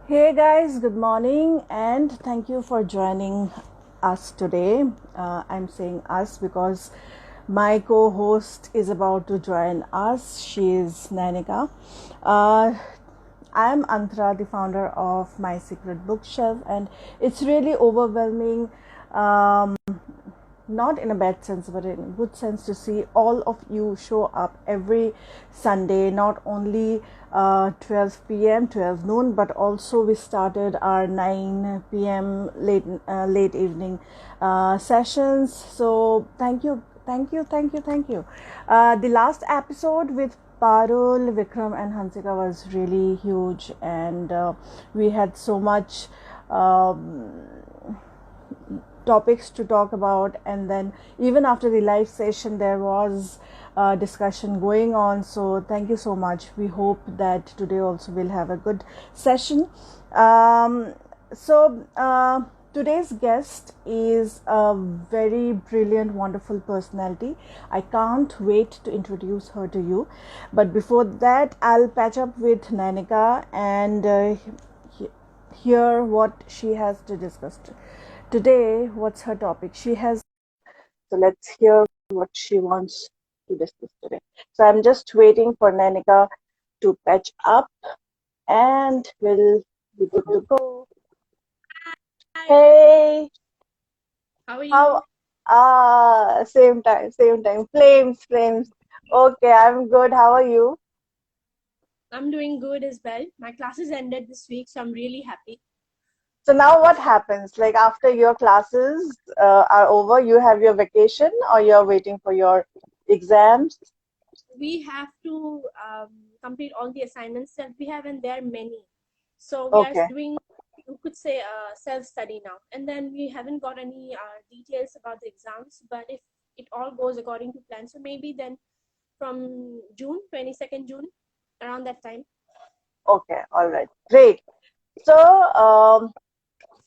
Hey guys, good morning and thank you for joining us today. I'm saying us because my co host is about to join us. She is Nanika. Uh, I'm Antra, the founder of My Secret Bookshelf, and it's really overwhelming. Not in a bad sense, but in a good sense, to see all of you show up every Sunday, not only 12 p.m., 12 noon, but also we started our 9 p.m. late evening sessions. So thank you. The last episode with Parul, Vikram, and Hansika was really huge, and we had so much. Topics to talk about, and then even after the live session there was discussion going on. So thank you so much. We hope that today also we'll have a good session. So today's guest is a very brilliant, wonderful personality. I can't wait to introduce her to you, but before that I'll patch up with Nanika and hear what she has to discuss today. What's her topic? She has. So let's hear what she wants to discuss today. So I'm just waiting for Nanika to patch up and we'll be good to go. Hi, Hey, how are how? you? Same time, same time. Flames, flames. Okay, I'm good. How are you? I'm doing good as well. My classes ended this week, so I'm really happy. So now what happens? Like after your classes are over, you have your vacation or you're waiting for your exams? We have to complete all the assignments that we have, and there are many. So we are Okay. doing, you could say, self-study now. And then we haven't got any details about the exams, but if it all goes according to plan, so maybe then from June, 22nd June, around that time. Okay. All right. Great. So,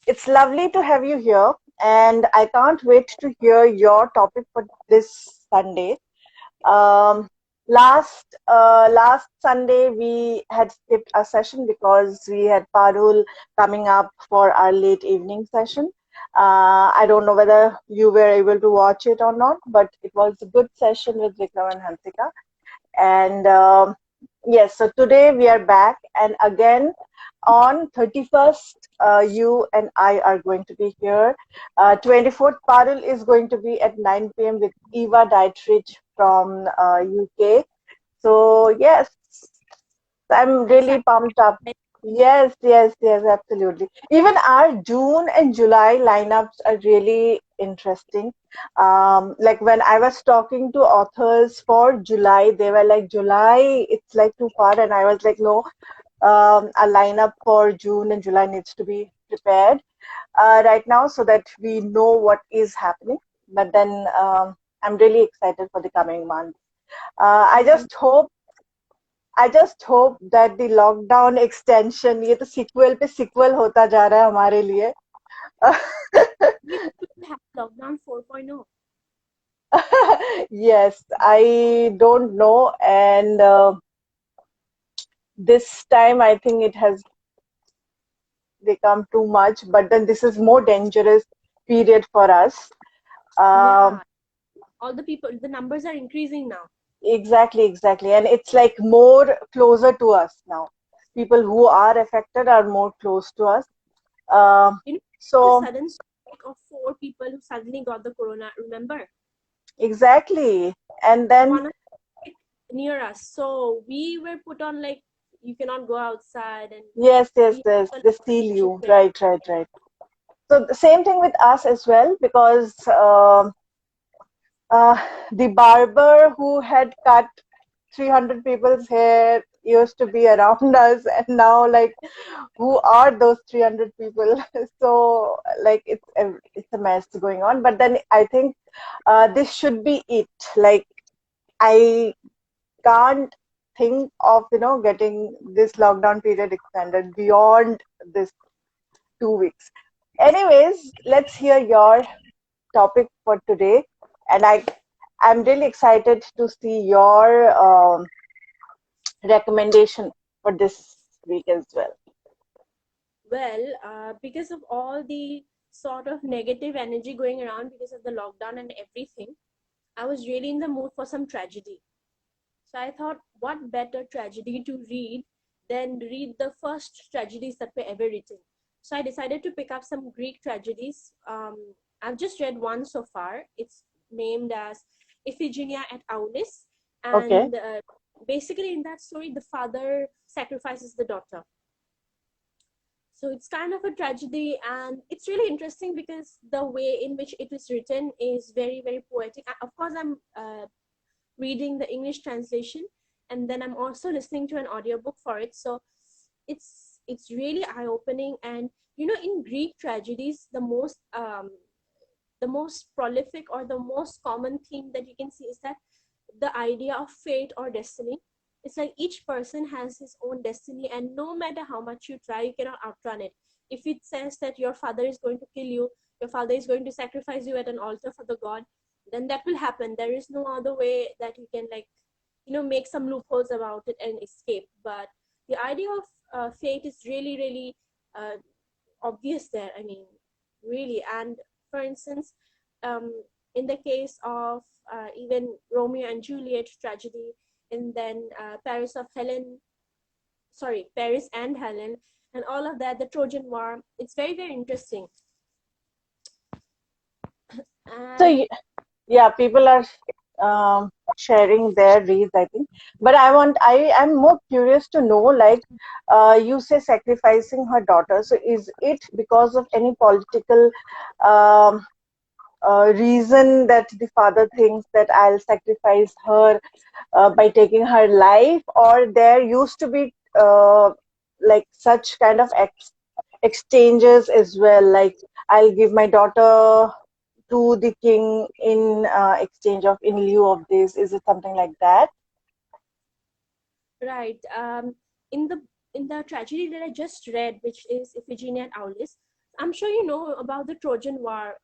it's lovely to have you here, and I can't wait to hear your topic for this Sunday. Um, last Sunday we had skipped a session because we had Parul coming up for our late evening session. I don't know whether you were able to watch it or not, but it was a good session with Vikram and Hansika. And yes, so today we are back, and again on 31st, you and I are going to be here. 24th, Parul is going to be at 9 p.m. with Eva Dietrich from UK. So, yes, I'm really Excited. pumped up. Yes, absolutely. Even our June and July lineups are really interesting. Like when I was talking to authors for July, they were like, July, it's like too far. And I was like, no, a lineup for June and July needs to be prepared right now so that we know what is happening. But then I'm really excited for the coming month. Uh, I I'm just hope I just hope that the lockdown extension ये तो sequel पे sequel होता जा रहा है हमारे लिए. we should have lockdown 4.0. Yes, I don't know, and this time I think it has become too much. But then this is more dangerous period for us. Um, Yeah, all the people, the numbers are increasing now. exactly, and it's like more closer to us now. People who are affected are more close to us. Um, You know, the so sudden spike of 4 people who suddenly got the corona. Remember, exactly, and then one of it near us. So we were put on like you cannot go outside, and we yes, have they steal a you. Right. So the same thing with us as well, because uh, the barber who had cut 300 people's hair used to be around us, and now like who are those 300 people? So like it's a mess going on. But then I think this should be it. Like I can't think of getting this lockdown period extended beyond this 2 weeks. Anyways, let's hear your topic for today, and I'm really excited to see your recommendation for this week as well. Well, because of all the sort of negative energy going around because of the lockdown and everything, I was really in the mood for some tragedy. So I thought, what better tragedy to read than read the first tragedies that were ever written. So I decided to pick up some Greek tragedies. I've just read one so far. It's named as Iphigenia at Aulis. Okay. And basically, in that story, the father sacrifices the daughter. So it's kind of a tragedy, and it's really interesting because the way in which it is written is very, very poetic. Of course, I'm reading the English translation, and then I'm also listening to an audiobook for it. So it's really eye-opening. And in Greek tragedies, the most prolific or the most common theme that you can see is that the idea of fate or destiny. It's like each person has his own destiny, and no matter how much you try, you cannot outrun it. If it says that your father is going to kill you, your father is going to sacrifice you at an altar for the god, then that will happen. There is no other way that you can, like, make some loopholes about it and escape. But the idea of fate is really, really uh, obvious there. I mean, really. And for instance, um, in the case of even Romeo and Juliet tragedy, and then Paris and Helen, and all of that, the Trojan War, it's very, very interesting. So And yeah, people are sharing their reads, I think. But I am more curious to know, like, you say sacrificing her daughter. So is it because of any political um, reason that the father thinks that I'll sacrifice her by taking her life, or there used to be like such kind of exchanges as well, like I'll give my daughter to the king in exchange of, in lieu of this? Is it something like that? right, in the tragedy that I just read, which is Iphigenia and Aulis, I'm sure you know about the Trojan War,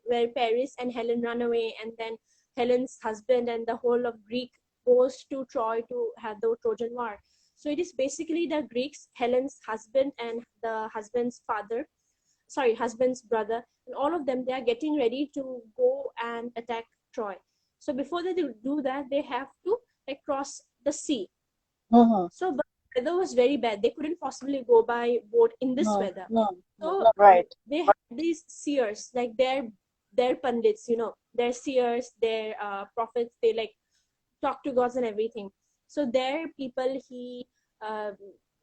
where Paris and Helen run away, and then Helen's husband and the whole of Greek goes to Troy to have the Trojan War. So it is basically the Greeks, Helen's husband and the husband's brother, and all of them, they are getting ready to go and attack Troy. So before they do that, they have to, like, cross the sea. Mm-hmm. So, but the weather was very bad. They couldn't possibly go by boat in this weather. Mm-hmm. So Right. they have these seers, like their pundits, their seers, their prophets. They, like, talk to gods and everything. So their people,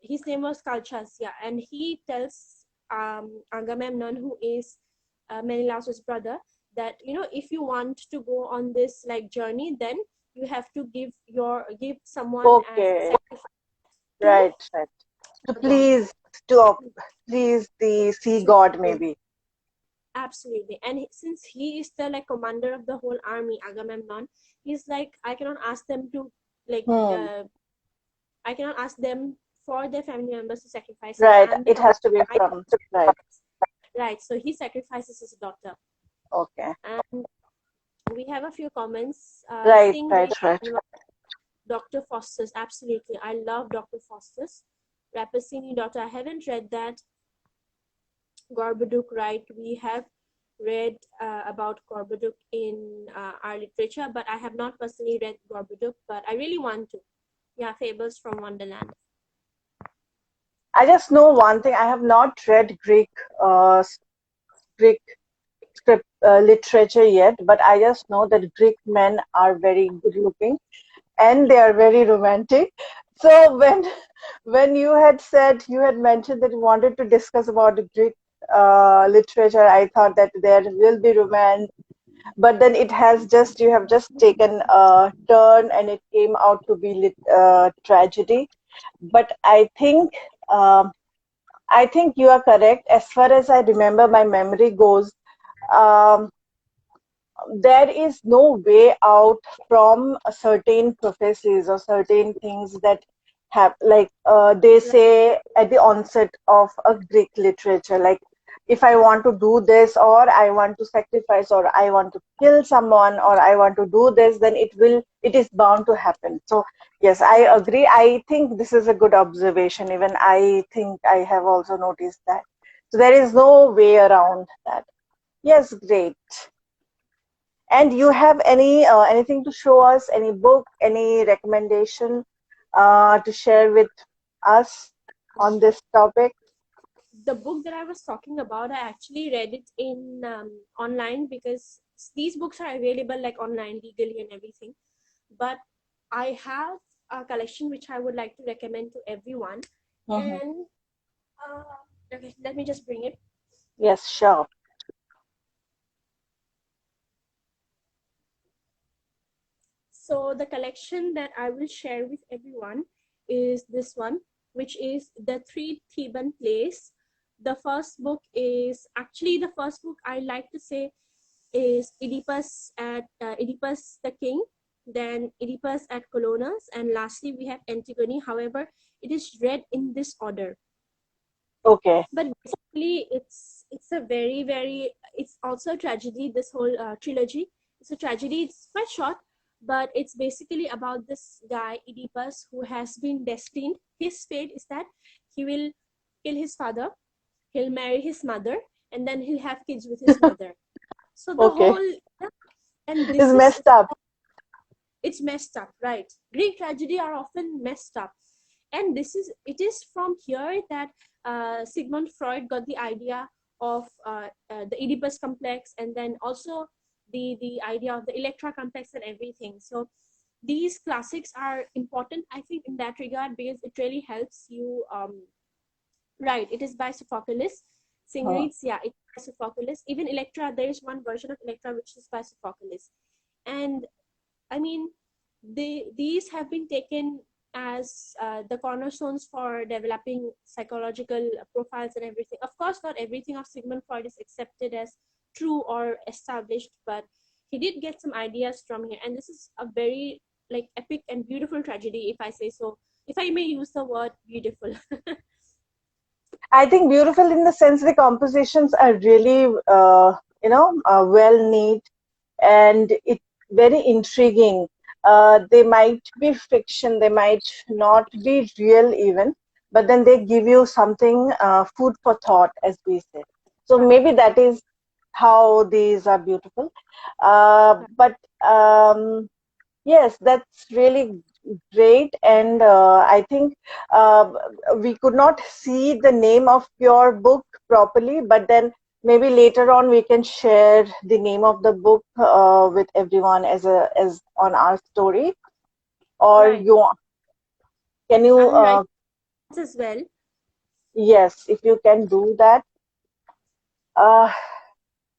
his name was Kalchas, yeah, and he tells Agamemnon, who is Menelaus's brother, that if you want to go on this, like, journey, then you have to give someone as a Okay. sacrifice to Right. Right. To the god. to please the sea god, maybe. Absolutely. And since he is the, like, commander of the whole army, Agamemnon, he's like, I cannot ask them to, like, Hmm. I cannot ask them for their family members to sacrifice since Right. I'm the It has commander. to be I from. Right. Right. So he sacrifices his daughter. Okay. And we have a few comments. Right. Singh Right. Right. Dr. Faustus. Absolutely. I love Dr. Faustus. Rapacini daughter. I haven't read that. Gorboduc, right? We have read about Gorboduc in our literature, but I have not personally read Gorboduc, but I really want to. Yeah, Fables from Wonderland. I just know one thing. I have not read Greek script literature yet, but I just know that Greek men are very good looking and they are very romantic. So when you had said, you had mentioned that you wanted to discuss about the Greek literature, I thought that there will be romance, but then you have just taken a turn and it came out to be tragedy. But um, I think you are correct. As far as I remember, my memory goes, um, there is no way out from certain prophecies or certain things that have, like, they say at the onset of a Greek literature, like, if I want to do this, or I want to sacrifice, or I want to kill someone, or I want to do this, then it is bound to happen. So yes, I agree. I think this is a good observation. Even I think I have also noticed that. So there is no way around that. Yes, great. And you have anything to show us? Any book, any recommendation to share with us on this topic? The book that I was talking about, I actually read it in online, because these books are available like online legally and everything. But I have a collection which I would like to recommend to everyone. Mhm. And okay, let me just bring it. Yes, sure. So the collection that I will share with everyone is this one, which is The Three Theban Plays. The first book is actually, the first book I like to say is Oedipus the King, then Oedipus at Colonus, and lastly we have Antigone. However, it is read in this order. Okay. But basically, it's a very, it's also a tragedy. This whole trilogy, it's a tragedy. It's quite short, but it's basically about this guy Oedipus who has been destined. His fate is that he will kill his father, he'll marry his mother, and then he'll have kids with his mother. So the Okay. whole, and It's this is, messed up. it's messed up, right? Greek tragedy are often messed up, and it is from here that Sigmund Freud got the idea of the Oedipus complex, and then also the idea of the Electra complex and everything. So these classics are important, I think, in that regard, because it really helps you. Right, it is by Sophocles. Huh. Singarides, yeah, it's by Sophocles. Even Electra, there is one version of Electra which is by Sophocles. And I mean, these have been taken as the cornerstones for developing psychological profiles and everything. Of course, not everything of Sigmund Freud is accepted as true or established, but he did get some ideas from here. And this is a very like epic and beautiful tragedy, if I say so. If I may use the word beautiful. I think beautiful in the sense the compositions are really, well neat and it very intriguing. They might be fiction, they might not be real even, but then they give you something, food for thought, as we say. So Right. maybe that is how these are beautiful. But yes, that's really great. And I think uh, we could not see the name of your book properly, but then maybe later on we can share the name of the book with everyone as on our story. Or Right. you can I you will write as well. yes, if you can do that. Uh,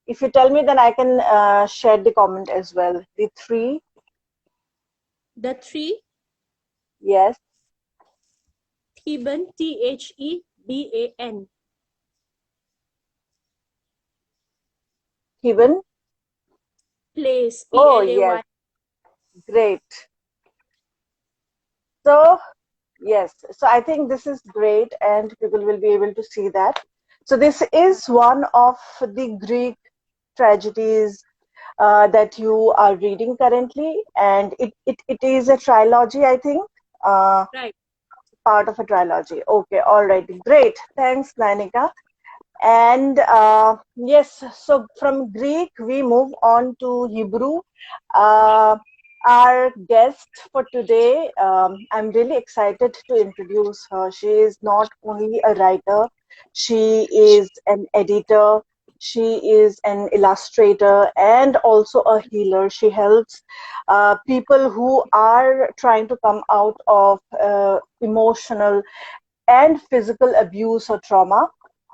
if you tell me, then I can share the comment as well. The three, The Three yes, Theban, Theban Theban. plays, Oh yes, Play. great. So yes, so I think this is great, and people will be able to see that. So this is one of the Greek tragedies that you are reading currently, and it is a trilogy, I think, uh, Right. part of a trilogy. Okay, all right, great. Thanks, Nanika. And yes, so from Greek, we move on to Hebrew. Uh, our guest for today, I'm really excited to introduce her. She is not only a writer, she is an editor, she is an illustrator, and also a healer. She helps people who are trying to come out of emotional and physical abuse or trauma.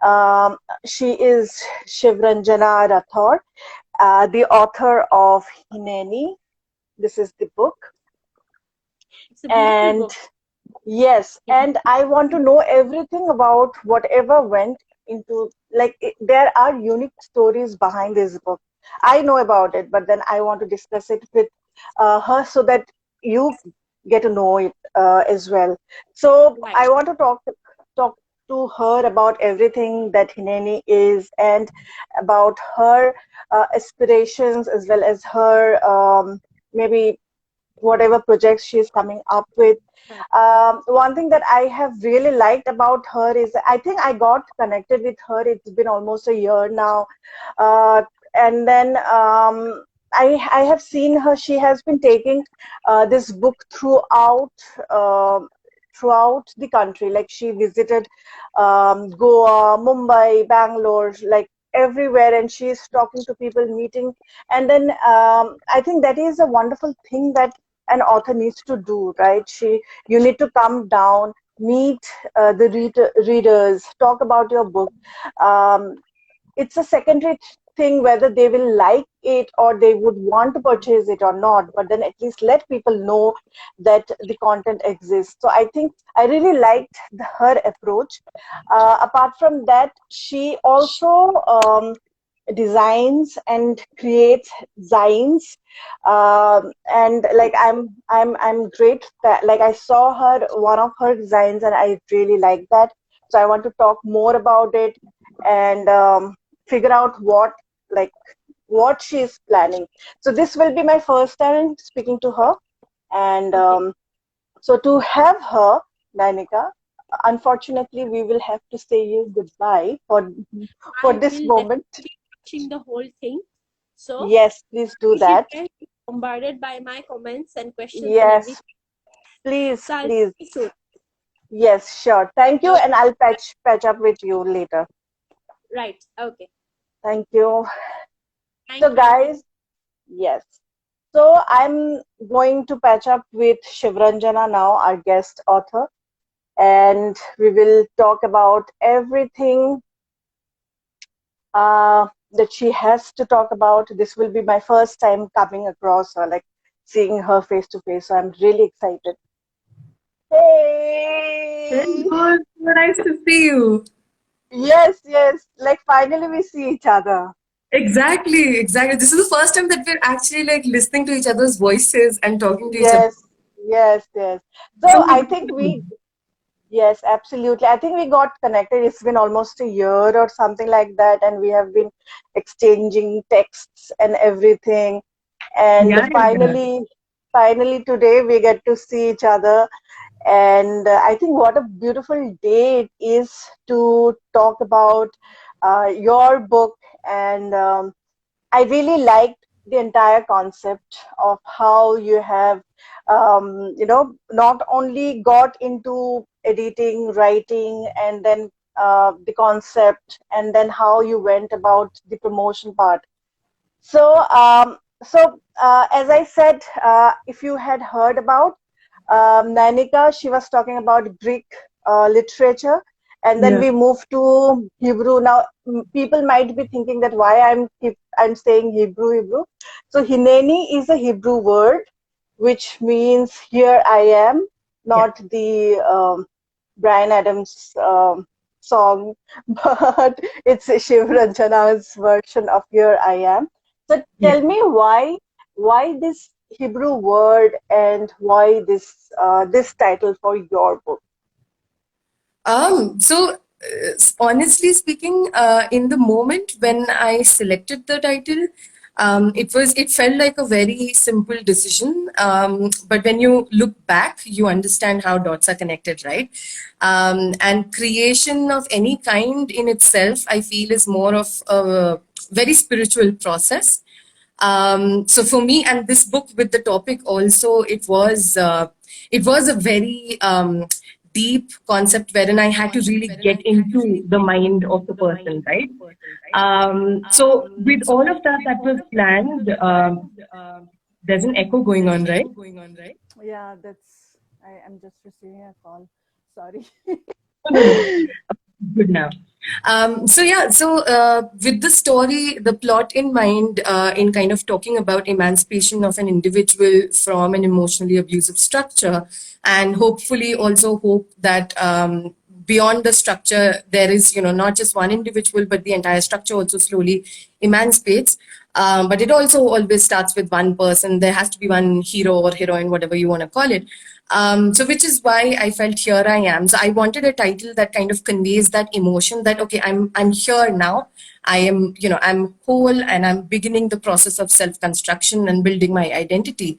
Um, she is Shivranjana Rathod, the author of Hineni. This is the book. It's a beautiful And book. yes, Yeah. and I want to know everything about whatever went into, like, there are unique stories behind this book. I know about it, but then I want to discuss it with her so that you get to know it as well. So Right. I want to talk to her about everything that Hineni is and about her aspirations as well as her maybe whatever projects she's coming up with. One thing that I have really liked about her is I think I got connected with her. It's been almost a year now, and then I have seen her. She has been taking this book throughout the country. Like she visited Goa, Mumbai, Bangalore, like everywhere, and she's talking to people, meeting. And then I think that is a wonderful thing that an author needs to do, right? You need to come down, meet the readers, talk about your book. Um, it's a secondary thing whether they will like it or they would want to purchase it or not, but then at least let people know that the content exists. So I think I really liked her approach. Apart from that, she also designs and creates zines, and like I'm great that, like, I saw her one of her designs and I really like that, so I want to talk more about it and figure out what she's planning. So this will be my first time speaking to her, and so to have her, Nainika, unfortunately we will have to say you goodbye for I this will moment. definitely be watching the whole thing. So Yes, please do if you that. can be bombarded by my comments and questions and Yes, everything, please, so I'll please. see you soon. Yes, sure. Thank you, Okay, and I'll patch up with you later. right. Okay. Thank you. So, Thank you. guys, yes. So I'm going to patch up with Shivranjana now, our guest author, and we will talk about everything that she has to talk about. This will be my first time coming across her, like seeing her face to face. So I'm really excited. Very Hey! good. So nice to see you. Yes, yes. Like finally we see each other. Exactly, exactly. This is the first time that we're actually like listening to each other's voices and talking to each other. Yes, yes, yes. So So I think yes, absolutely. I think we got connected. It's been almost a year or something like that, and we have been exchanging texts and everything. And yeah, yeah, finally today we get to see each other. And I think what a beautiful day it is to talk about your book. And I really liked the entire concept of how you have, not only got into editing, writing, and then the concept, and then how you went about the promotion part. So, as I said, if you had heard about Nainika, she was talking about Greek literature, and then yeah, we moved to Hebrew. Now, people might be thinking that why I'm saying Hebrew. So Hineni is a Hebrew word which means here I am, yeah, not the Brian Adams song, but it's Shiv Ranjana's version of here I am. So yeah. tell me why this Hebrew word and why this title for your book? Honestly speaking, in the moment when I selected the title, it felt like a very simple decision. But when you look back, you understand how dots are connected, right? And creation of any kind in itself, I feel, is more of a very spiritual process. So for me, and this book with the topic also, it was a very deep concept wherein I had to really get into the mind of the person, right? So with all of that that was planned, there's an echo going on, right? Yeah, I'm just receiving a call. Sorry. No, no, no. Good now. With the story, the plot in mind, in kind of talking about emancipation of an individual from an emotionally abusive structure, and hopefully also hope that beyond the structure, there is, not just one individual, but the entire structure also slowly emancipates. But it also always starts with one person. There has to be one hero or heroine, whatever you want to call it. So which is why I felt here I am. So I wanted a title that kind of conveys that emotion that, okay, I'm here now. I am, I'm whole and I'm beginning the process of self-construction and building my identity.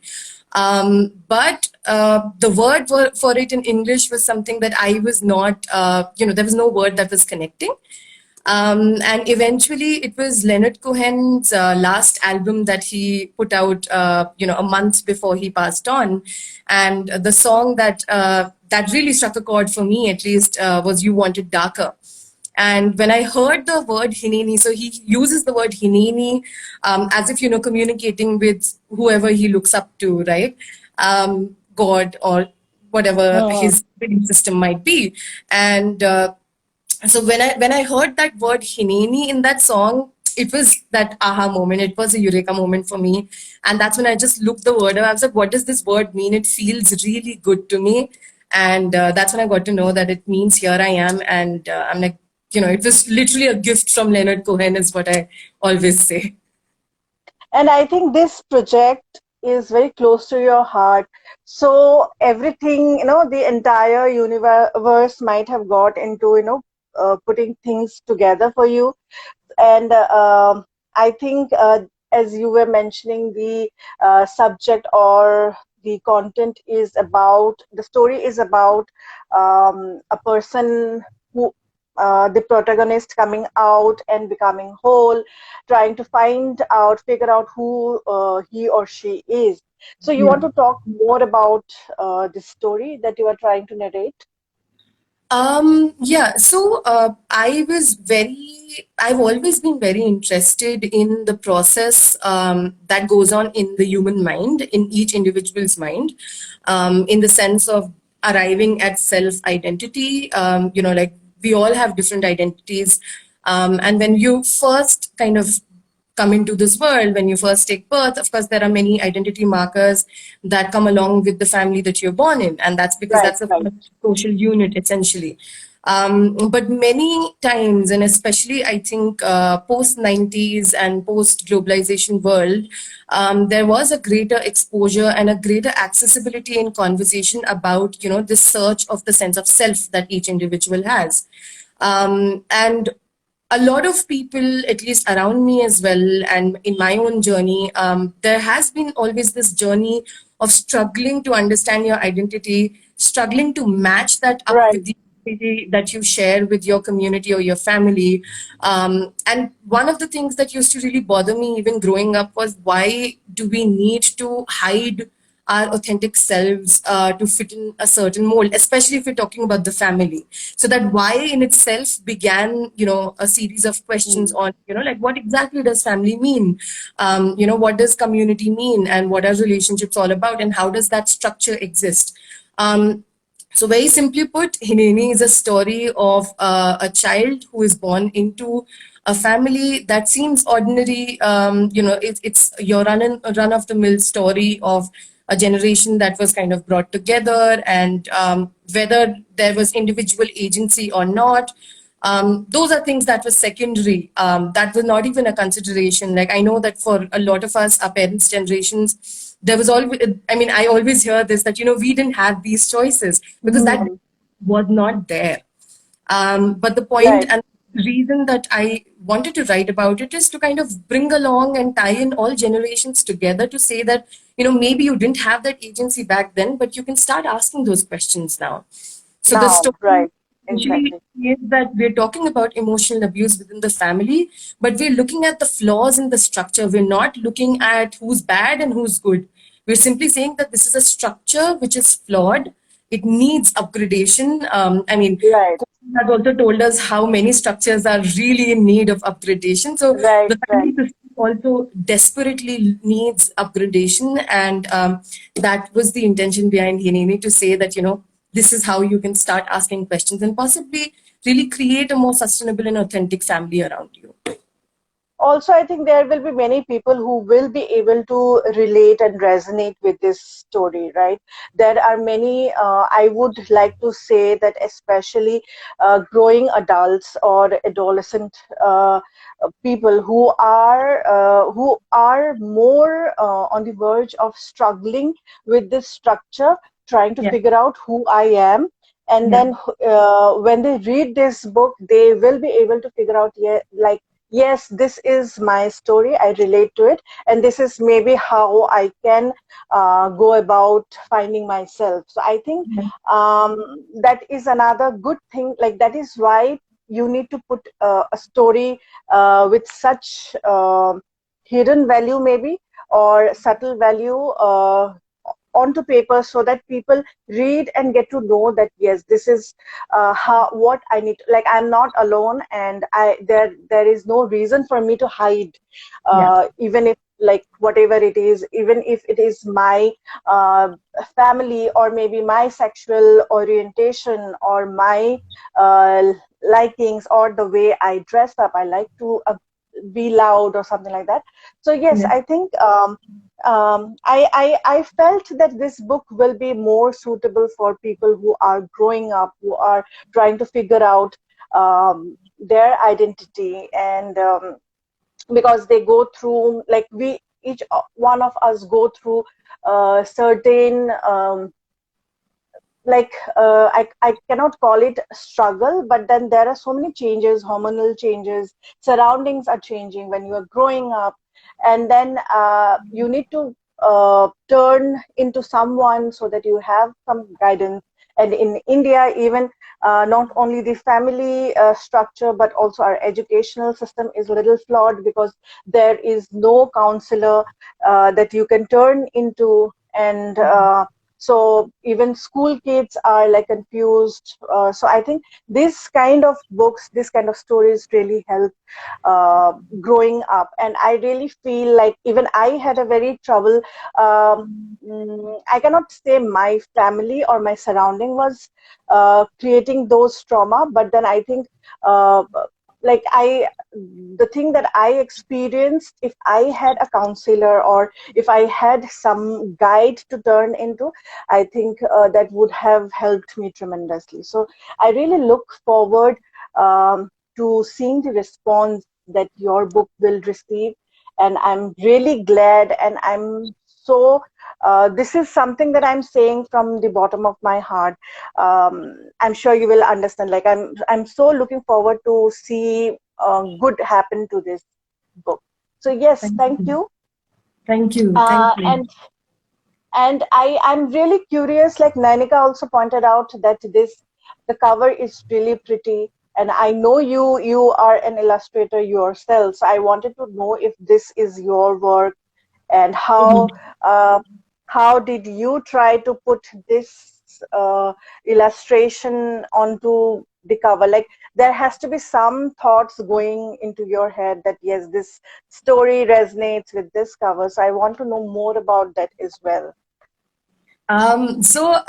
But the word for it in English was something that I was not, there was no word that was connecting. And eventually, it was Leonard Cohen's last album that he put out, a month before he passed on. And the song that really struck a chord for me, at least, was "You Want It Darker." And when I heard the word Hineni, so he uses the word Hineni as if, communicating with whoever he looks up to, right? God or whatever Hmm. his belief system might be. And so when I heard that word Hineni in that song, it was that aha moment. It was a eureka moment for me. And that's when I just looked the word up. I was like, what does this word mean? It feels really good to me. And that's when I got to know that it means here I am. And I'm like, it was literally a gift from Leonard Cohen, is what I always say. And I think this project is very close to your heart. So everything, the entire universe might have got into, putting things together for you. And I think, as you were mentioning, the subject or the content is about, the story is about a person who, the protagonist coming out and becoming whole, trying to find out, figure out who he or she is. So you want Yeah. to talk more about this story that you are trying to narrate? Yeah, so I've always been very interested in the process that goes on in the human mind, in each individual's mind, in the sense of arriving at self-identity. Like we all have different identities. And when you first kind of come into this world, when you first take birth, of course, there are many identity markers that come along with the family that you're born in. And that's because Right, that's a right. social unit, essentially. But many times, and especially I think post 90s and post globalization world, there was a greater exposure and a greater accessibility in conversation about, this search of the sense of self that each individual has. And a lot of people, at least around me as well, and in my own journey, there has been always this journey of struggling to understand your identity, struggling to match that up Right. with the identity that you share with your community or your family. And one of the things that used to really bother me, even growing up, was why do we need to hide our authentic selves to fit in a certain mold, especially if we're talking about the family. So that why in itself began, a series of questions Hmm. on, like what exactly does family mean? What does community mean? And what are relationships all about? And how does that structure exist? So very simply put, Hineni is a story of a child who is born into a family that seems ordinary. It's your run of the mill story of a generation that was kind of brought together, and whether there was individual agency or not. Those are things that were secondary. That was not even a consideration. Like I know that for a lot of us, our parents' generations, there was always, I mean, I always hear this that, we didn't have these choices because that Hmm. was not there. But the point Right. and reason that I wanted to write about it is to kind of bring along and tie in all generations together to say that, maybe you didn't have that agency back then, but you can start asking those questions now. So the Now, story right. essentially Exactly. is that we're talking about emotional abuse within the family, but we're looking at the flaws in the structure. We're not looking at who's bad and who's good. We're simply saying that this is a structure which is flawed. It needs upgradation. I mean, Right. has also told us how many structures are really in need of upgradation. So Right. the family Right. system also desperately needs upgradation, and that was the intention behind Hineni, to say that this is how you can start asking questions and possibly really create a more sustainable and authentic family around you. Also, I think there will be many people who will be able to relate and resonate with this story, right? There are many, I would like to say that especially growing adults or adolescent people who are more on the verge of struggling with this structure, trying to Yeah, figure out who I am. And yeah, then when they read this book, they will be able to figure out, yeah, like yes, this is my story. I relate to it, and this is maybe how I can go about finding myself. So I think that is another good thing. Like that is why you need to put a story with such hidden value, maybe, or subtle value onto paper, so that people read and get to know that yes, this is how what I need. Like I'm not alone, and there is no reason for me to hide, Yeah. even if like whatever it is, even if it is my uh, family, or maybe my sexual orientation, or my likings, or the way I dress up. I like to be loud or something like that. So yes, Yeah. I think I felt that this book will be more suitable for people who are growing up, who are trying to figure out their identity, and because they go through, like we each one of us go through certain I cannot call it struggle, but then there are so many changes, hormonal changes, surroundings are changing when you are growing up, and then you need to turn into someone so that you have some guidance. And in India, even not only the family structure, but also our educational system is a little flawed, because there is no counselor that you can turn into, and so even school kids are like confused. So I think this kind of books, this kind of stories really help growing up. And I really feel like even I had a very trouble. I cannot say my family or my surrounding was creating those trauma, but then I think uh, like the thing that I experienced, if I had a counselor, or if I had some guide to turn into, I think that would have helped me tremendously. So I really look forward to seeing the response that your book will receive. And I'm really glad, and I'm so, this is something that I'm saying from the bottom of my heart. I'm sure you will understand. Like I'm so looking forward to see good happen to this book. So yes, Thank thank you. you. Thank you. Thank Uh, you. and I'm really curious, like Nanika also pointed out, that the cover is really pretty. And I know you are an illustrator yourself. So I wanted to know if this is your work, and Mhm. uh, how did you try to put this illustration onto the cover? Like there has to be some thoughts going into your head that yes, this story resonates with this cover. So I want to know more about that as well. So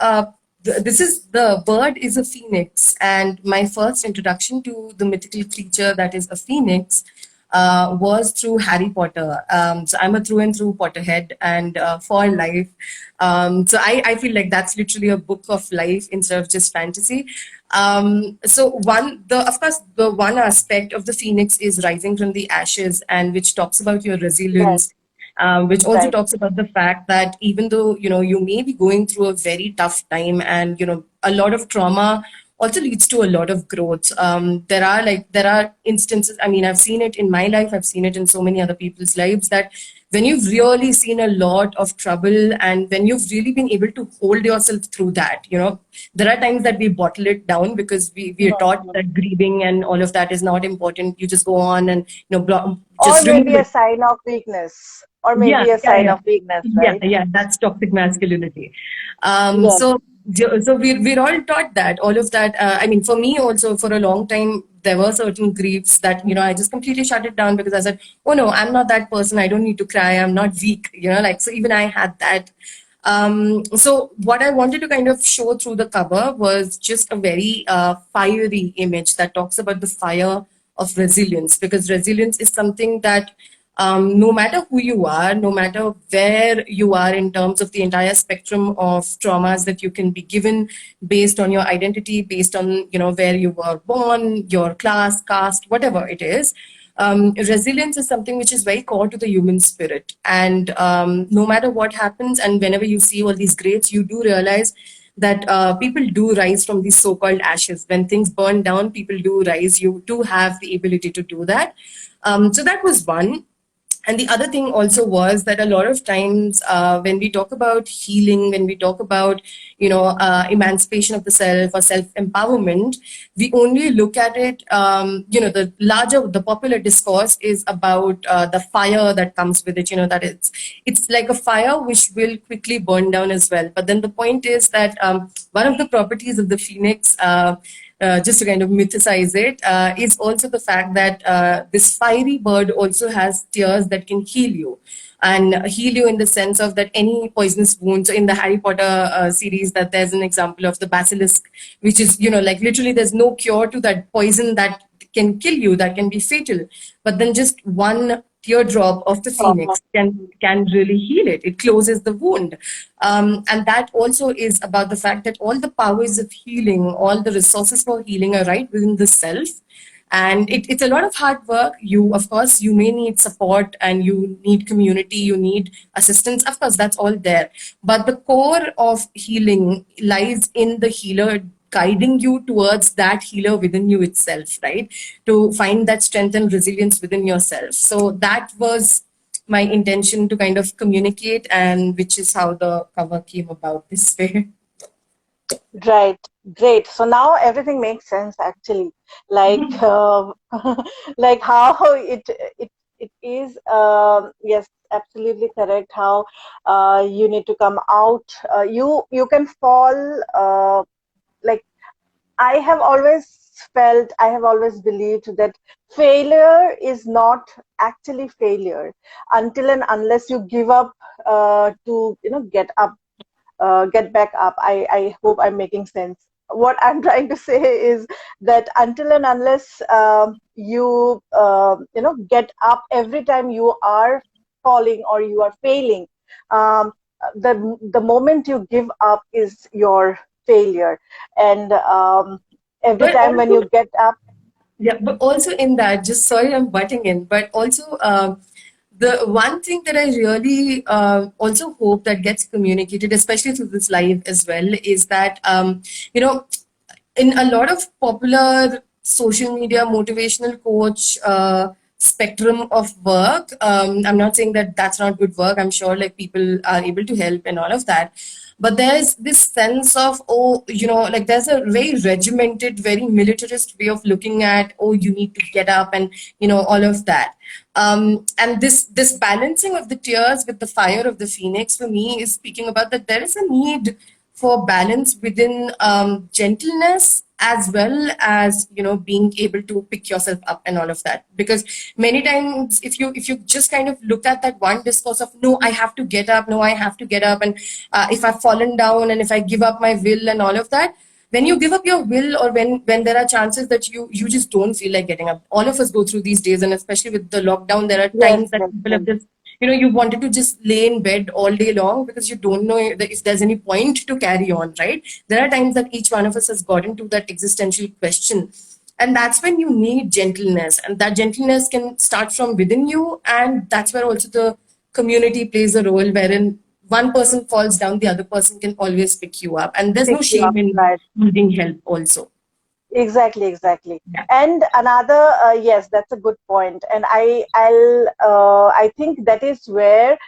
this is the bird is a phoenix, and my first introduction to the mythical creature that is a phoenix was through Harry Potter. So I'm a through and through Potterhead, and for life. So I feel like that's literally a book of life instead of just fantasy. So of course the one aspect of the phoenix is rising from the ashes, and which talks about your Right, resilience, which also right. talks about the fact that even though you may be going through a very tough time, and a lot of trauma also leads to a lot of growth. There are instances. I mean, I've seen it in my life. I've seen it in so many other people's lives, that when you've really seen a lot of trouble, and when you've really been able to hold yourself through that, there are times that we bottle it down because we are taught Mhm. that grieving and all of that is not important. You just go on and Or just remove maybe a it. sign of weakness. Or Yeah, maybe a yeah, sign yeah, of weakness, yeah, right? yeah. That's toxic masculinity. Yes. So we're all taught that, all of that. I mean, for me also, for a long time, there were certain griefs that I just completely shut it down, because I said, "Oh no, I'm not that person. I don't need to cry. I'm not weak." Like, so even I had that. So what I wanted to kind of show through the cover was just a very fiery image that talks about the fire of resilience, because resilience is something that no matter who you are, no matter where you are in terms of the entire spectrum of traumas that you can be given based on your identity, based on where you were born, your class, caste, whatever it is. Resilience is something which is very core to the human spirit, and no matter what happens, and whenever you see all these greats, you do realize that people do rise from these so-called ashes. When things burn down, people do rise. You do have the ability to do that. So that was one. And the other thing also was that a lot of times when we talk about healing, when we talk about, emancipation of the self or self empowerment, we only look at it, the popular discourse is about the fire that comes with it, that it's like a fire which will quickly burn down as well. But then the point is that one of the properties of the phoenix, just to kind of mythicize it, is also the fact that this fiery bird also has tears that can heal you. And heal you in the sense of that any poisonous wounds. So in the Harry Potter series, that there's an example of the basilisk, which is, like literally there's no cure to that poison that can kill you, that can be fatal. But then just one teardrop of the phoenix can really heal it. It closes the wound. And that also is about the fact that all the powers of healing, all the resources for healing are right within the self. And it's a lot of hard work. Of course, you may need support and you need community, you need assistance. Of course, that's all there. But the core of healing lies in the healer guiding you towards that healer within you itself, right? To find that strength and resilience within yourself. So that was my intention to kind of communicate, and which is how the cover came about this way. Right, great. So now everything makes sense actually. Like like how it is. Yes, absolutely correct. How you need to come out. You can fall. Like I have always felt, I have always believed that failure is not actually failure until and unless you give up to get up, get back up. I hope I'm making sense. What I'm trying to say is that until and unless you get up every time you are falling or you are failing, um, the moment you give up is your failure. And every But time when also, you get up, yeah, but also in that, just sorry, I'm butting in, but also the one thing that I really also hope that gets communicated, especially through this live as well, is that, you know, in a lot of popular social media motivational coach spectrum of work, I'm not saying that that's not good work. I'm sure like people are able to help and all of that. But there's this sense of, oh, like there's a very regimented, very militarist way of looking at, oh, you need to get up and, all of that. And this balancing of the tears with the fire of the phoenix for me is speaking about that there is a need for balance within gentleness, as well as being able to pick yourself up and all of that. Because many times if you just kind of look at that one discourse of, no, I have to get up, no, I have to get up, and if I've fallen down and if I give up my will and all of that, when you give up your will, or when there are chances that you just don't feel like getting up. All of us go through these days, and especially with the lockdown, there are yes, times that yes, people yes. have just, you wanted to just lay in bed all day long because you don't know if there's any point to carry on, right? There are times that each one of us has gotten to that existential question. And that's when you need gentleness. And that gentleness can start from within you. And that's where also the community plays a role, wherein one person falls down, the other person can always pick you up. And there's Pick no you shame up, in right? needing help also. Exactly, exactly. Yeah. And another, yes, that's a good point. And I think that is where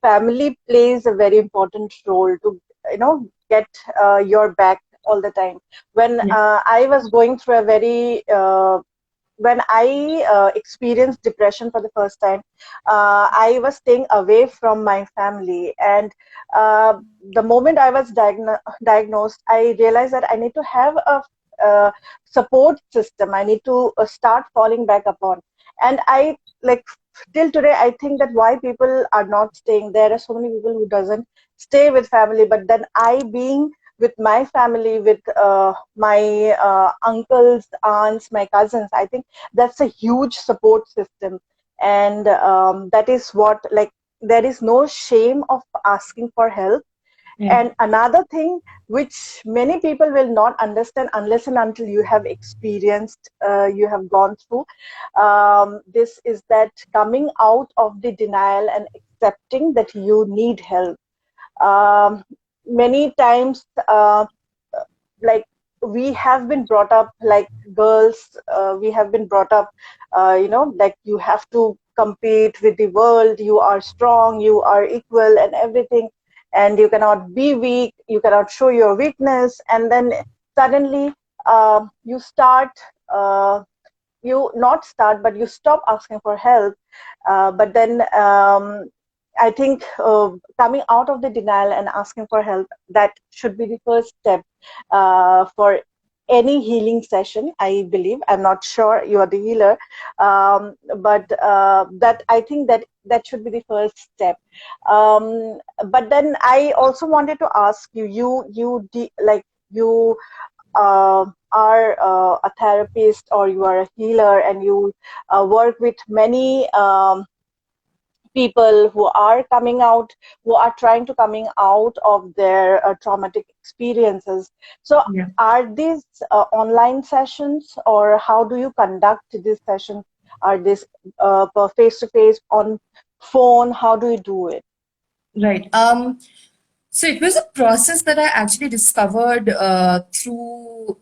family plays a very important role to, get your back all the time. When Yeah. I was going through a very when I experienced depression for the first time, I was staying away from my family. And the moment I was diagnosed, I realized that I need to have a support system. I need to start falling back upon. And I like till today, I think that why people are not staying. There are so many people who doesn't stay with family, but then I being with my family, with my uncles, aunts, my cousins, I think that's a huge support system. And that is what, like, there is no shame of asking for help. Yeah. And another thing which many people will not understand unless and until you have experienced, you have gone through, this is that coming out of the denial and accepting that you need help. um, Many times, like we have been brought up like girls, we have been brought up, like you have to compete with the world, you are strong, you are equal and everything, and you cannot be weak, you cannot show your weakness. And then suddenly you start, you not start, but you stop asking for help. But then I think coming out of the denial and asking for help, that should be the first step for any healing session, I believe. I'm not sure, you are the healer, but that I think that should be the first step. But then I also wanted to ask you, like you are a therapist, or you are a healer, and you work with many people who are coming out, who are trying to coming out of their traumatic experiences. So Yeah. are these online sessions, or how do you conduct these sessions? Are these face to face, on phone? How do you do it? Right. So it was a process that I actually discovered through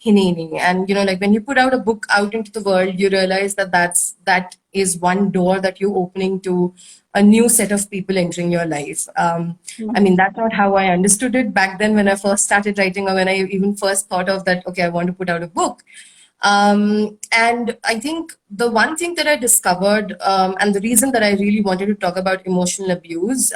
Hineni. And like when you put out a book out into the world, you realize that that is one door that you're opening to a new set of people entering your life. I mean, that's not how I understood it back then when I first started writing, or when I even first thought of that, okay, I want to put out a book. And I think the one thing that I discovered, and the reason that I really wanted to talk about emotional abuse,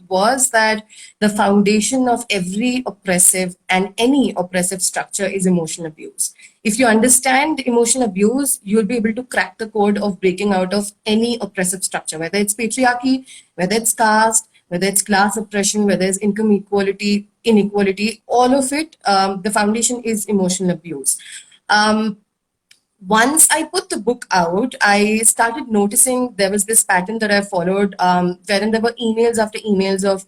was that the foundation of every oppressive and any oppressive structure is emotional abuse. If you understand emotional abuse, you'll be able to crack the code of breaking out of any oppressive structure, whether it's patriarchy, whether it's caste, whether it's class oppression, whether it's income equality, inequality, all of it, the foundation is emotional abuse. Um, Once I put the book out, I started noticing there was this pattern that I followed, wherein there were emails after emails of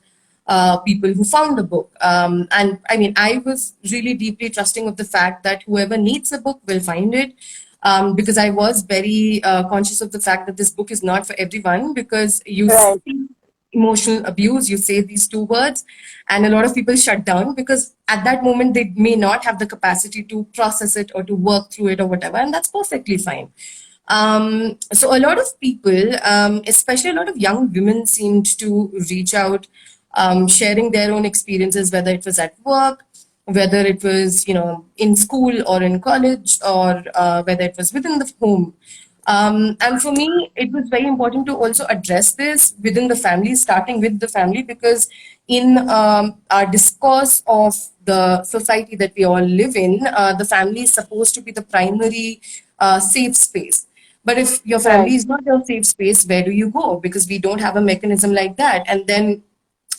people who found the book. And I mean, I was really deeply trusting of the fact that whoever needs a book will find it. Because I was very conscious of the fact that this book is not for everyone, because you Right. see emotional abuse, you say these two words, and a lot of people shut down because at that moment they may not have the capacity to process it or to work through it or whatever, and that's perfectly fine. So a lot of people, especially a lot of young women, seemed to reach out, sharing their own experiences, whether it was at work, whether it was in school or in college, or whether it was within the home. And for me, it was very important to also address this within the family, starting with the family, because in our discourse of the society that we all live in, the family is supposed to be the primary safe space. But if your Right. family is not your safe space, where do you go? Because we don't have a mechanism like that. And then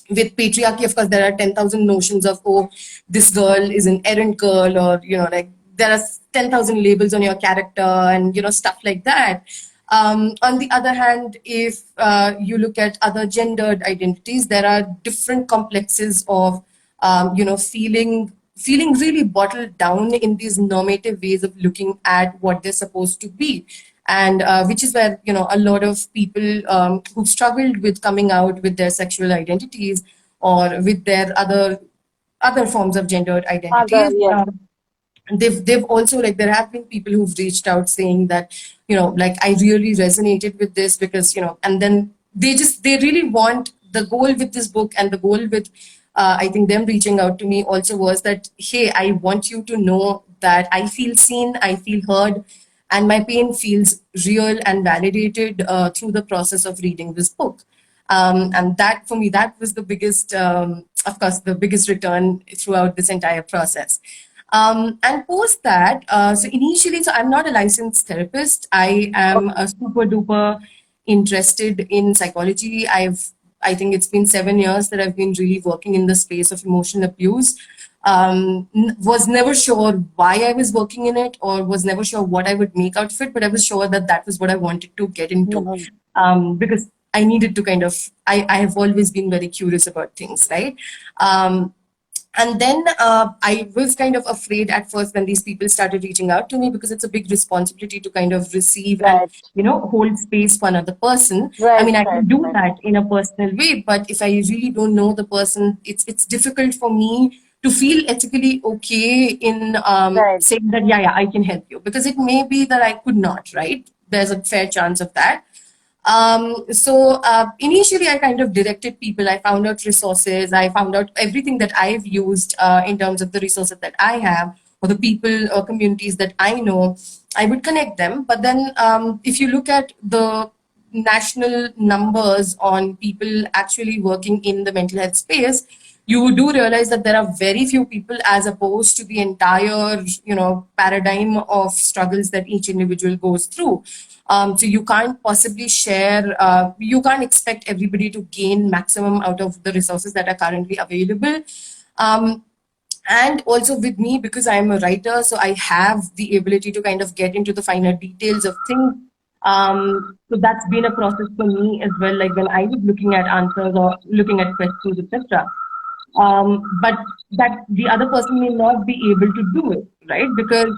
with patriarchy, of course, there are 10,000 notions of, oh, this girl is an errant girl, or, like there are 10,000 labels on your character and, stuff like that. On the other hand, if you look at other gendered identities, there are different complexes of, feeling really bottled down in these normative ways of looking at what they're supposed to be. And which is where a lot of people who've struggled with coming out with their sexual identities or with their other forms of gendered Other, identities, yes. they've also, like, there have been people who've reached out saying that like, I really resonated with this because and then they really want, the goal with this book and the goal with I think them reaching out to me also was that, hey, I want you to know that I feel seen, I feel heard, and my pain feels real and validated through the process of reading this book. And that, for me, that was the biggest, of course, the biggest return throughout this entire process. And post that, so initially, so I'm not a licensed therapist. I am Okay. a super duper interested in psychology. I think it's been 7 years that I've been really working in the space of emotional abuse. Was never sure why I was working in it, or was never sure what I would make out of it, but I was sure that that was what I wanted to get into, Mhm. because I needed to kind of, I have always been very curious about things, right? And then I was kind of afraid at first when these people started reaching out to me, because it's a big responsibility to kind of receive and, Right. hold space for another person. I Right. mean, I Right. can do Right. that in a personal way, but if I really don't know the person, it's difficult for me to feel ethically okay in Right. saying that, yeah, I can help you, because it may be that I could not, right? There's a fair chance of that. So initially, I kind of directed people. I found out resources. I found out everything that I've used in terms of the resources that I have, or the people or communities that I know. I would connect them. But then, if you look at the national numbers on people actually working in the mental health space, you do realize that there are very few people as opposed to the entire, paradigm of struggles that each individual goes through. So you can't possibly share, you can't expect everybody to gain maximum out of the resources that are currently available. Um, and also with me, because I'm a writer, so I have the ability to kind of get into the finer details of things. So that's been a process for me as well, like when I was looking at answers or looking at questions, etc. But that the other person may not be able to do it, right? Because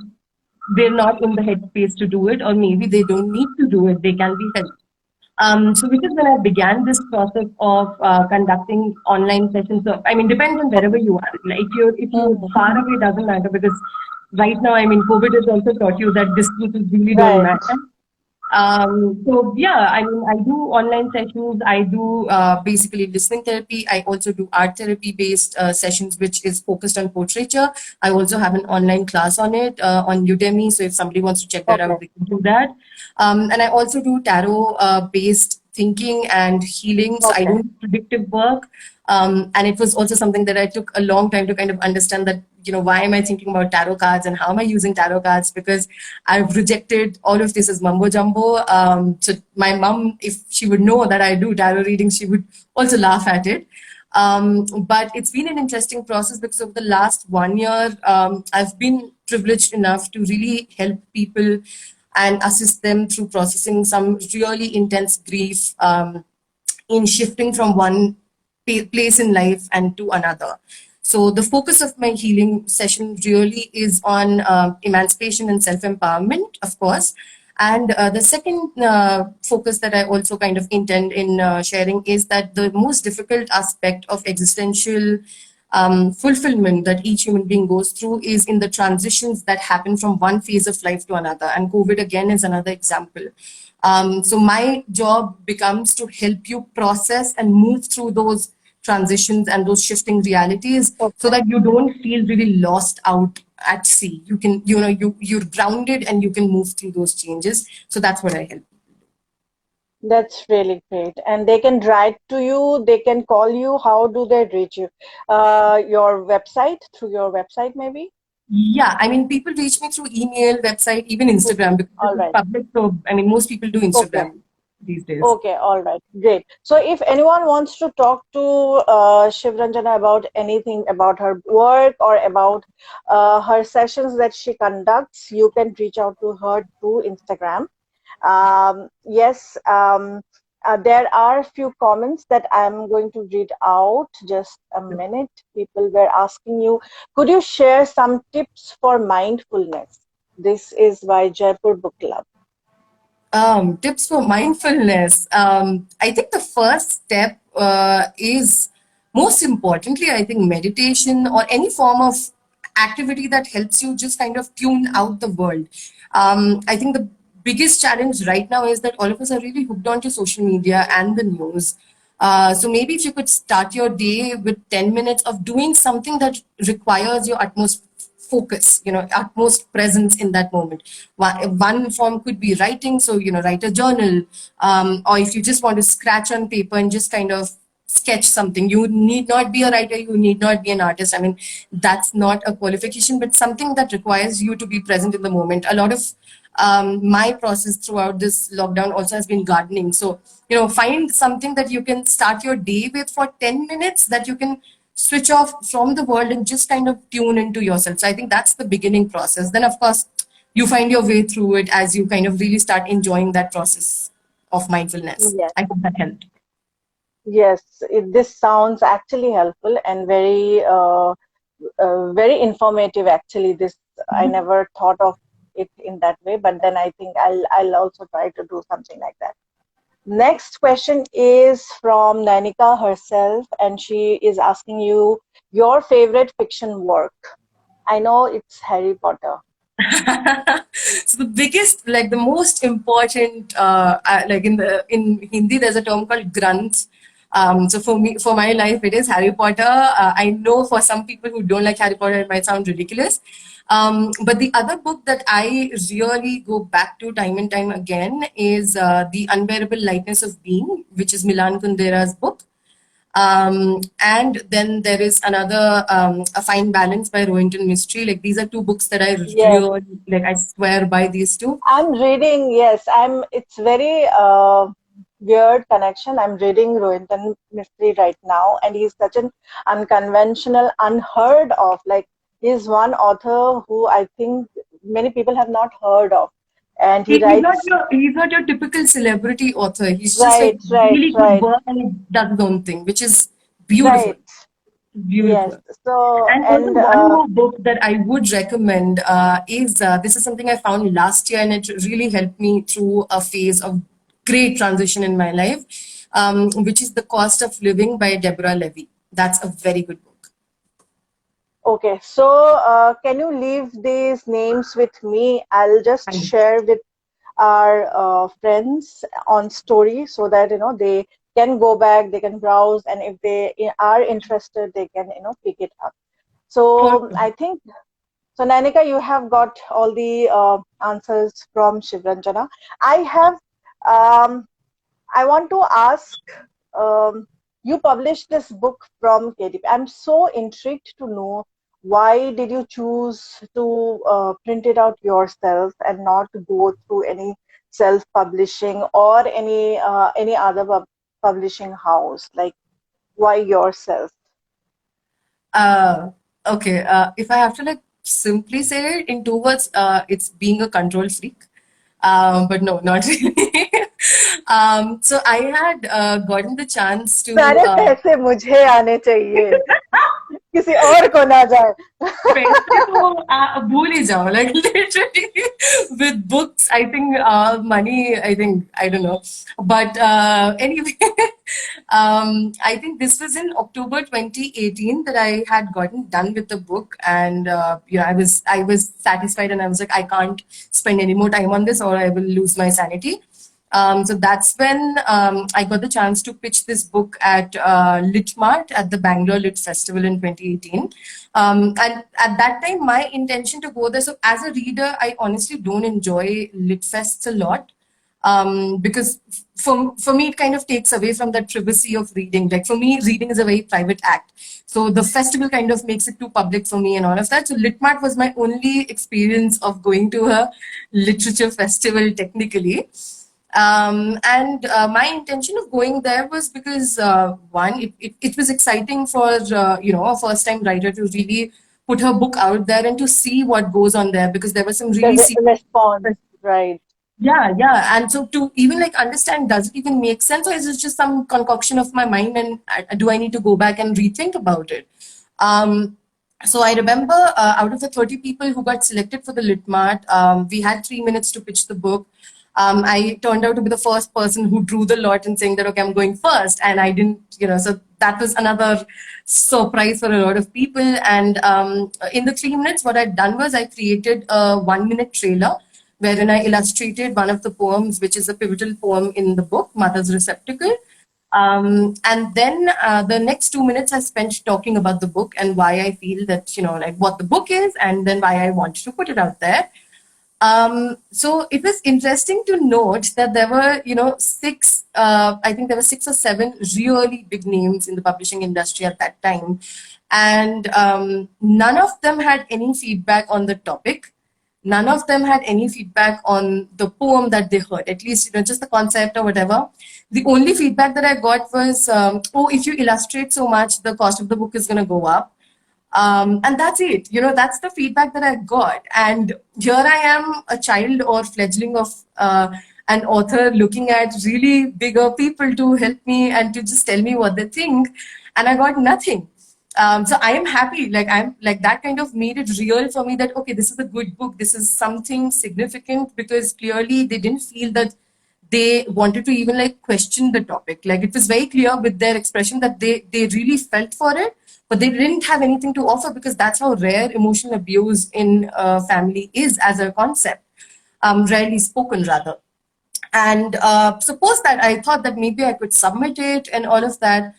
they're not in the headspace to do it, or maybe they don't need to do it, they can be helped. So which is when I began this process of conducting online sessions. So I mean, depends on wherever you are. Like if you're far away, doesn't matter, because right now, I mean, COVID has also taught you that distances really don't Right. matter. So yeah, I mean, I do online sessions. I do basically listening therapy. I also do art therapy based sessions, which is focused on portraiture. I also have an online class on it on Udemy. So if somebody wants to check that Okay. out, they can do that. And I also do tarot based thinking and healing. So I Okay. do predictive work. And it was also something that I took a long time to kind of understand that, why am I thinking about tarot cards and how am I using tarot cards? Because I've rejected all of this as mumbo jumbo. So my mom, if she would know that I do tarot readings, she would also laugh at it. But it's been an interesting process because over the last 1 year, I've been privileged enough to really help people and assist them through processing some really intense grief in shifting from one place in life and to another. So the focus of my healing session really is on emancipation and self-empowerment, of course. And the second focus that I also kind of intend in sharing is that the most difficult aspect of existential fulfillment that each human being goes through is in the transitions that happen from one phase of life to another. And COVID again is another example. So my job becomes to help you process and move through those transitions and those shifting realities so Okay. that you don't feel really lost out at sea. You can, you're grounded and you can move through those changes. So that's what I help. That's really great. And they can write to you, they can call you. How do they reach you? Your website, through your website, maybe? Yeah, I mean, people reach me through email, website, even Okay. Instagram, because this All is right. public. So, I mean, most people do Okay. Instagram these days. Okay, all right, great. So if anyone wants to talk to Shivranjana about anything about her work or about her sessions that she conducts, you can reach out to her through Instagram. Yes, there are a few comments that I'm going to read out. Just a minute. People were asking you, could you share some tips for mindfulness? This is by Jaipur Book Club. Tips for mindfulness. I think the first step is, most importantly, I think meditation or any form of activity that helps you just kind of tune out the world. I think the biggest challenge right now is that all of us are really hooked onto social media and the news. So maybe if you could start your day with 10 minutes of doing something that requires your utmost focus, utmost presence in that moment. One form could be writing, so, write a journal. Or if you just want to scratch on paper and just kind of sketch something, you need not be a writer, you need not be an artist. I mean, that's not a qualification, but something that requires you to be present in the moment. A lot of my process throughout this lockdown also has been gardening. So, find something that you can start your day with for 10 minutes that you can switch off from the world and just kind of tune into yourself. So I think that's the beginning process. Then, of course, you find your way through it as you kind of really start enjoying that process of mindfulness. Yes. I hope that helped. Yes, this sounds actually helpful and very informative. Actually, this I never thought of it in that way, but then I think I'll also try to do something like that. Next question is from Nanika herself, and she is asking you your favorite fiction work. I know it's Harry Potter. So the biggest, like the most important, like in Hindi, there's a term called grunts. So for me, for my life, it is Harry Potter. I know for some people who don't like Harry Potter, it might sound ridiculous. But the other book that I really go back to time and time again is The Unbearable Lightness of Being, which is Milan Kundera's book. And then there is another, A Fine Balance by Rohinton Mistry. Like these are two books that I Yes, really like. I swear by these two. I'm reading. Yes, it's very weird connection. I'm reading Rohinton Mistry right now, and he's such an unconventional, unheard of. Like he's one author who I think many people have not heard of, and he He's not writes. your typical celebrity author. He's just like Right, right, really good right, work and he does his own thing, which is beautiful. right. Yes. Beautiful. So, And also and one more book that I would recommend is this is something I found last year and it really helped me through a phase of great transition in my life, which is The Cost of Living by Deborah Levy. That's a very good book. okay, so can you leave these names with me? I'll just share with our friends on story so that they can go back, they can browse, and if they are interested, they can pick it up. So I think so. Nanika, you have got all the answers from Shivranjana. I have. I want to ask. You published this book from KDP. I'm so intrigued to know why did you choose to print it out yourself and not go through any self-publishing or any other publishing house? Like, why yourself? Okay, if I have to like simply say it in two words, it's being a control freak. But no, not really. So I had gotten the chance to सारे पैसे मुझे आने चाहिए किसी और को ना जाए पैसे तो भूल ही जाओ, like literally with books I think money I think I don't know, but anyway I think this was in October 2018 that I had gotten done with the book, and I was satisfied and I was like, I can't spend any more time on this or I will lose my sanity. So that's when I got the chance to pitch this book at Litmart at the Bangalore Lit Festival in 2018. And at that time, my intention to go there. So as a reader, I honestly don't enjoy Lit Fests a lot. Because for me, it kind of takes away from that privacy of reading. Like for me, reading is a very private act. So the festival kind of makes it too public for me and all of that. So Litmart was my only experience of going to a literature festival technically. And my intention of going there was because one, it was exciting for a first time writer to really put her book out there and to see what goes on there, because there was some really the response, right? yeah. And so to even like understand, does it even make sense, or is it just some concoction of my mind, and do I need to go back and rethink about it? So I remember out of the 30 people who got selected for the Litmart, we had 3 minutes to pitch the book. I turned out to be the first person who drew the lot and saying that, okay, I'm going first. And I didn't, so that was another surprise for a lot of people. And in the 3 minutes, what I'd done was I created a 1-minute trailer wherein I illustrated one of the poems, which is a pivotal poem in the book, Mother's Receptacle. And then the next 2 minutes I spent talking about the book and why I feel that, like what the book is, and then why I wanted to put it out there. So it was interesting to note that there were, I think there were 6 or 7 really big names in the publishing industry at that time. And none of them had any feedback on the topic. None of them had any feedback on the poem that they heard, at least, just the concept or whatever. The only feedback that I got was, if you illustrate so much, the cost of the book is going to go up. And that's it. That's the feedback that I got. And here I am, a child or fledgling of an author, looking at really bigger people to help me and to just tell me what they think. And I got nothing. So I am happy. I'm like, that kind of made it real for me that, okay, this is a good book. This is something significant, because clearly they didn't feel that they wanted to even like question the topic. Like it was very clear with their expression that they really felt for it, but they didn't have anything to offer because that's how rare emotional abuse in a family is as a concept, rarely spoken rather. And suppose that I thought that maybe I could submit it and all of that.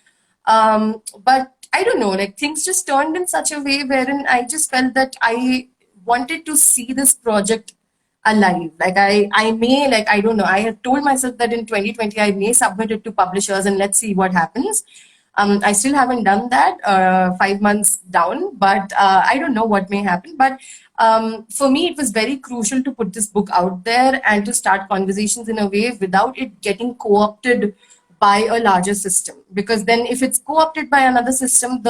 But I don't know, like things just turned in such a way wherein I just felt that I wanted to see this project alive. Like I may, like, I don't know, I have told myself that in 2020, I may submit it to publishers and let's see what happens. I still haven't done that 5 months down, but I don't know what may happen. But for me, it was very crucial to put this book out there and to start conversations in a way without it getting co-opted by a larger system. Because then, if it's co-opted by another system,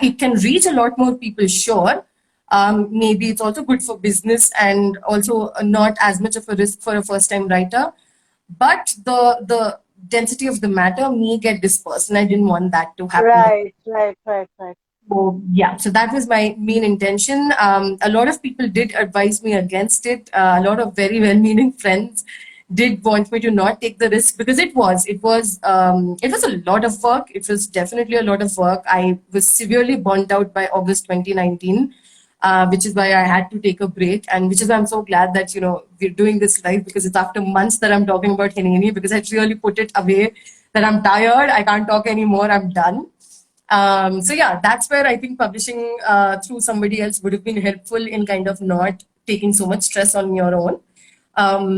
it can reach a lot more people, sure. Maybe it's also good for business and also not as much of a risk for a first-time writer. But the density of the matter may get dispersed, and I didn't want that to happen. Right. So yeah, so that was my main intention. A lot of people did advise me against it. A lot of very well-meaning friends did want me to not take the risk because it was a lot of work. It was definitely a lot of work. I was severely burnt out by August 2019. Which is why I had to take a break, and which is why I'm so glad that we're doing this live, because it's after months that I'm talking about Hineni, because I really put it away, that I'm tired, I can't talk anymore, I'm done. So yeah, that's where I think publishing through somebody else would have been helpful in kind of not taking so much stress on your own.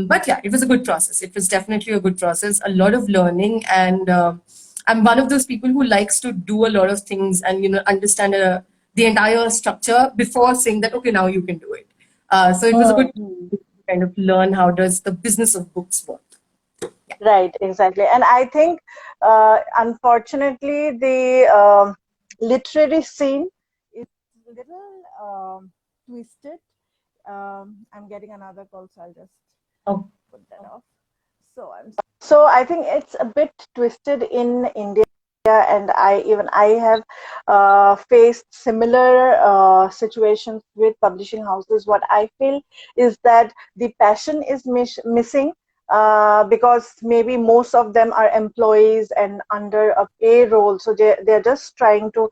But yeah, it was a good process. It was definitely a good process, a lot of learning, and I'm one of those people who likes to do a lot of things and understand the entire structure before saying that okay, now you can do it. So it was a good to kind of learn how does the business of books work. Right, exactly. And I think, unfortunately, the literary scene is a little twisted. I'm getting another call, so I'll just Oh, put that off. So I think it's a bit twisted in India, and I have faced similar situations with publishing houses. What I feel is that the passion is missing, because maybe most of them are employees and under a payroll, so they're just trying to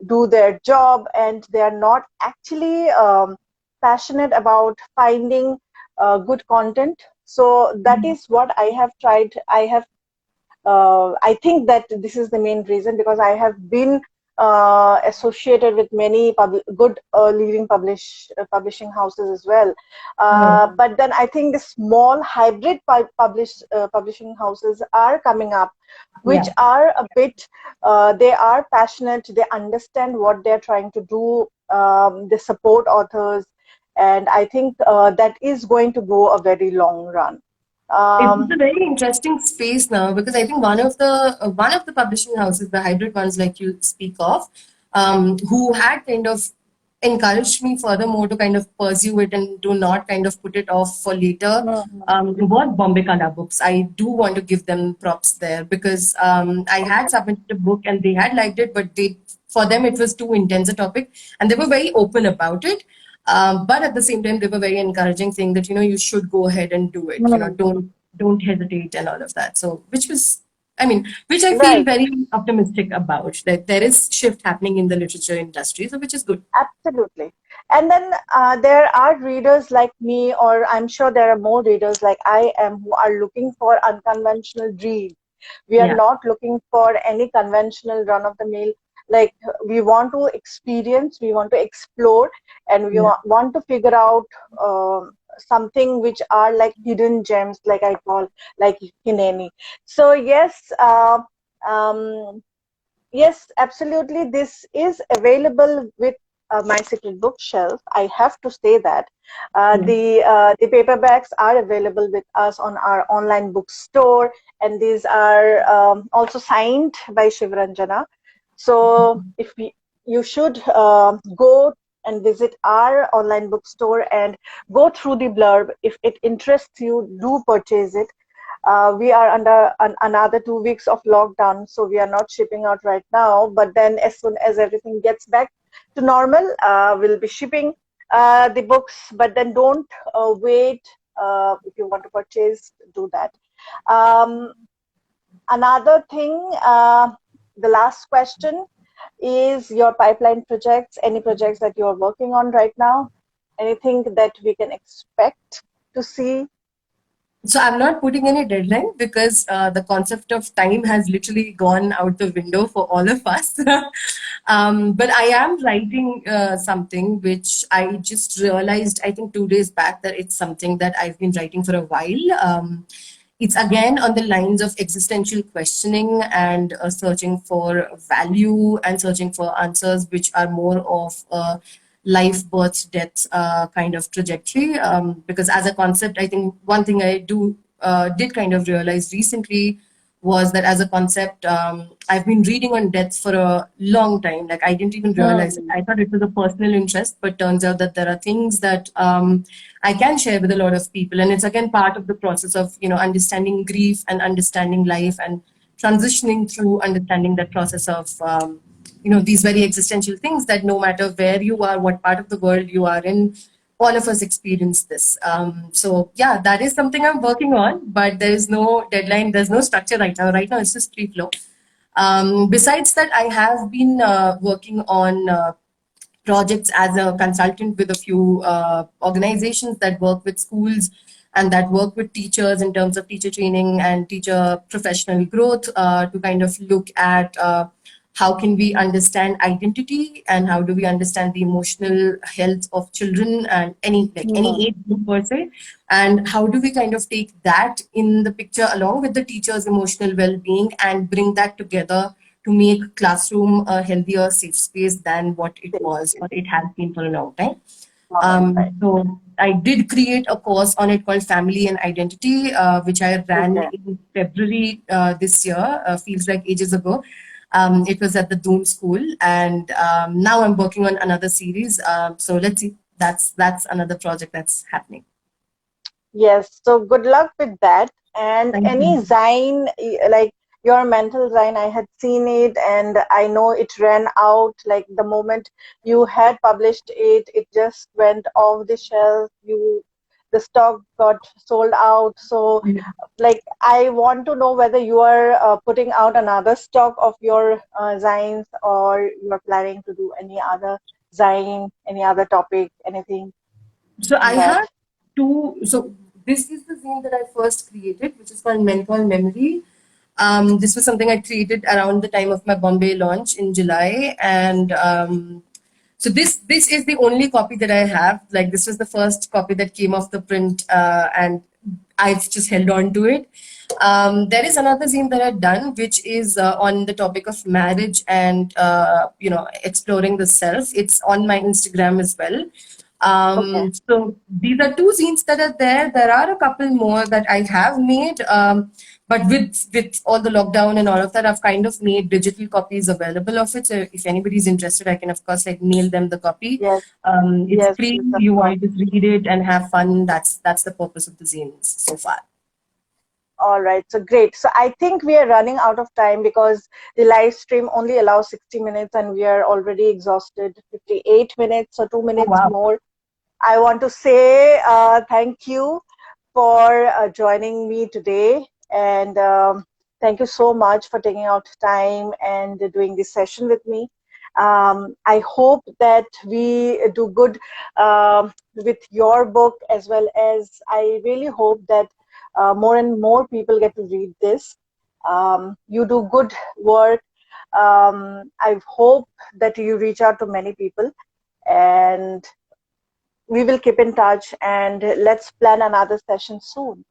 do their job, and they are not actually passionate about finding good content. So that is what I have tried. I think that this is the main reason, because I have been associated with many good leading publishing houses as well. But then I think the small hybrid publishing houses are coming up, which are a bit, they are passionate, they understand what they're trying to do, they support authors, and I think that is going to go a very long run. It's a very interesting space now, because I think one of the publishing houses, the hybrid ones like you speak of, who had kind of encouraged me furthermore to kind of pursue it and do not kind of put it off for later, was Bombay Kala Books. I do want to give them props there, because I had submitted a book and they had liked it, but for them it was too intense a topic, and they were very open about it. But at the same time, they were very encouraging, saying that you should go ahead and do it. Don't hesitate and all of that. So, which I feel Right. very optimistic about, that there is shift happening in the literature industry, so which is good. Absolutely. And then there are readers like me, or I'm sure there are more readers like I am, who are looking for unconventional reads. We are not looking for any conventional run of the mill. Like, we want to experience, we want to explore, and we want to figure out something which are like hidden gems, like I call, like Hineni. So yes, yes, absolutely. This is available with My Secret Bookshelf. I have to say that the paperbacks are available with us on our online bookstore, and these are also signed by Shivranjana. So if you should go and visit our online bookstore and go through the blurb. If it interests you, do purchase it. We are under another 2 weeks of lockdown, so we are not shipping out right now. But then, as soon as everything gets back to normal, we'll be shipping the books. But then, don't wait. If you want to purchase, do that. Another thing, the last question is your pipeline projects, any projects that you're working on right now, anything that we can expect to see? So I'm not putting any deadline because the concept of time has literally gone out the window for all of us. But I am writing something which I just realized, I think 2 days back, that it's something that I've been writing for a while. It's again on the lines of existential questioning and searching for value and searching for answers which are more of life, birth, death kind of trajectory. Because as a concept, I think one thing I did kind of realize recently was that as a concept, I've been reading on death for a long time. Like I didn't even realize it. I thought it was a personal interest, but turns out that there are things that I can share with a lot of people. And it's again part of the process of, understanding grief and understanding life and transitioning through understanding that process of, these very existential things that no matter where you are, what part of the world you are in, all of us experience this. So yeah, that is something I'm working on, but there is no deadline. There's no structure right now. Right now, it's just free flow. Besides that, I have been working on projects as a consultant with a few organizations that work with schools and that work with teachers in terms of teacher training and teacher professional growth to kind of look at how can we understand identity and how do we understand the emotional health of children and any age group per se, and how do we kind of take that in the picture along with the teacher's emotional well-being and bring that together to make classroom a healthier, safe space than what it was or it has been for a long time. So I did create a course on it called Family and Identity, which I ran in February this year. Feels like ages ago. It was at the Doon School, and now I'm working on another series. So let's see. That's another project that's happening. Yes. So good luck with that. And Thank any you. Zine, like your mental Zine, I had seen it, and I know it ran out. Like the moment you had published it, it just went off the shelf. The stock got sold out. So, like, I want to know whether you are putting out another stock of your Zines, or you're planning to do any other Zine, any other topic, anything So in I that. have two. So this is the zine that I first created, which is called Menthol Memory. This was something I created around the time of my Bombay launch in July, and so this is the only copy that I have. Like this was the first copy that came off the print, and I've just held on to it. There is another zine that I've done, which is on the topic of marriage and exploring the self. It's on my Instagram as well. So these are two zines that are there. There are a couple more that I have made, but with all the lockdown and all of that, I've kind of made digital copies available of it. So if anybody's interested, I can of course like mail them the copy. Yes. It's Yes, free. yes, of You course. want to just read it and have fun. That's the purpose of the zines so far. All right, so great. So I think we are running out of time because the live stream only allows 60 minutes and we are already exhausted. 58 minutes, so 2 minutes wow. more. I want to say thank you for joining me today, and thank you so much for taking out time and doing this session with me. I hope that we do good with your book, as well as I really hope that more and more people get to read this. You do good work. I hope that you reach out to many people, and we will keep in touch, and let's plan another session soon.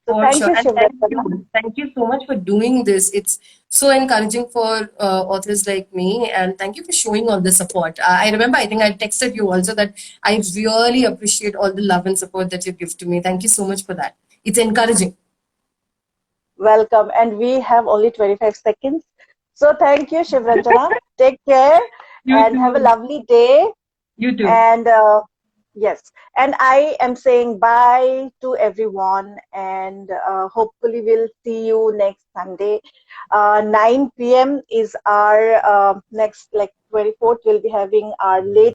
So For thank sure. you, And thank Shivrachana. you. Thank you so much for doing this. It's so encouraging for authors like me. And thank you for showing all the support. I remember, I think I texted you also that I really appreciate all the love and support that you give to me. Thank you so much for that. It's encouraging. Welcome. And we have only 25 seconds. So thank you, Shivrachana. Take care You and have a too. lovely day. You too. And yes, and I am saying bye to everyone, and hopefully we'll see you next Sunday. 9 p.m. is our next, like 24th, we'll be having our late